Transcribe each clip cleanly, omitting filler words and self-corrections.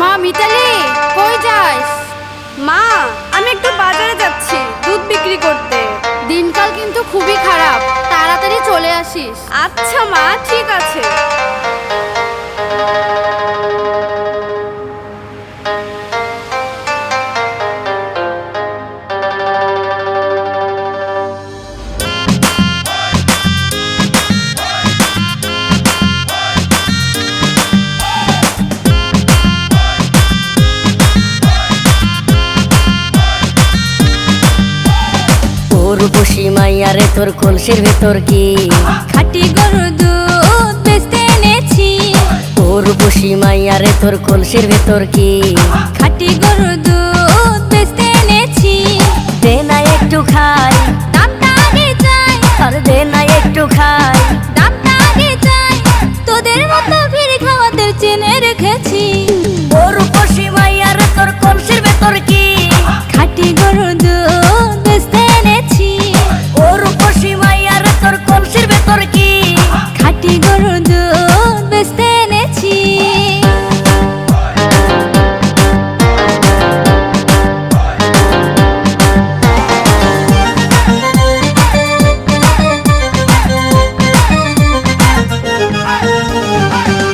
মা মিতালি, কই যাস? মা, আমি একটু বাজারে যাচ্ছি দুধ বিক্রি করতে। দিনকাল কিন্তু খুবই খারাপ, তাড়াতাড়ি চলে আসিস। আচ্ছা মা, ঠিক আছে। রূপসী মাইয়ারে তোর কলসির ভেতর কি খাঁটি গরুর দুধ বেচতে এনেছি। ও রূপসী মাইয়ারে তোর কলসির ভেতর কি খাঁটি গরুর দুধ বেচতে এনেছি। দে না একটু খাই, দামটা আগে চাই, আর দে না একটু খাই। দামটা আগে চাই, তোদের মতো ভিড় খাওয়াদের চেনে রেখেছি। ও রূপসী মাইয়ারে তোর কলসির ভেতর কি খাঁটি গরুর দুধ বেচতে এনেছি। ও রূপসী মাইয়ারে তোর কলসির ভেতর কি খাঁটি গরুর দুধ বেচতে এনেছি।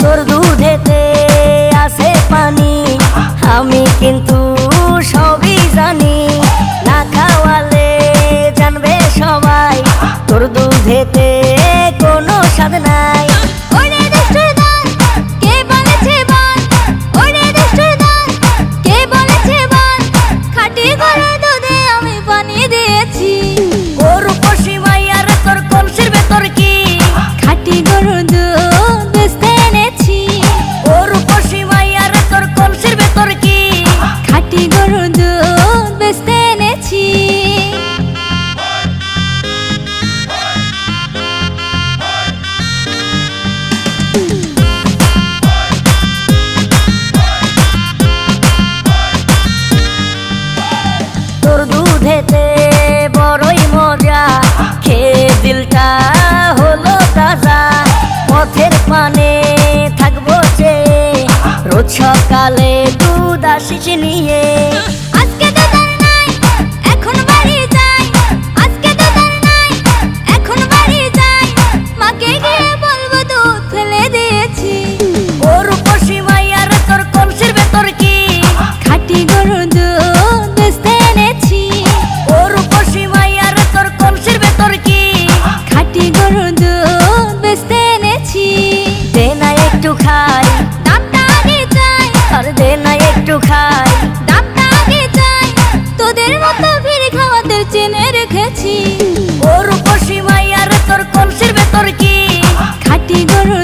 তোর দুধেতে আছে পানি, আমি কিন্তু সবই জানি। না খাওয়ালে জানবে সবাই তোর দুধেতে কোনো স্বাদ নাই। ওরে দুষ্টুর দল, কে বলেছে বল? ওরে দুষ্টুর দল, কে বলেছে বল? খাঁটি গরুর দুধে আমি পানি দিয়েছি। ও রূপসী মাইয়ারে তোর কলসির ভেতর কি খাঁটি গরুর দুধ বেচতে এনেছি। ও রূপসী মাইয়ারে তোর কলসির ভেতর কি খাঁটি গরুর দুধ বেচতে এনেছি। তোর দুধেতে বড়ই মজা, খেয়ে দিলটা হলো তাজা। পথের পানে থাকবো যে রোজ সকালে দুধ আসিস নিয়ে। আজকে তো তার নাই, এখন বাড়ি যাই। আজকে তো তার নাই, এখন বাড়ি যাই। মাকে গিয়ে বলবো দুধ ফেলে দিয়েছি। ও রূপসী মাইয়ারে তোর কলসির ভেতর কি খাঁটি গরুর দুধ বেচতে এনেছি। ও রূপসী মাইয়ারে তোর কলসির ভেতর কি খাঁটি গরুর দুধ বেচতে এনেছি। দে না একটু খাই, দামটা আগে চাই, আর দে না একটু খাই। দামটা আগে চাই, তোদের মতো ভিড় খাওয়াদের চেনে রেখেছি। ও রূপসী মাইয়ারে তোর কলসির ভেতর কি খাঁটি গরুর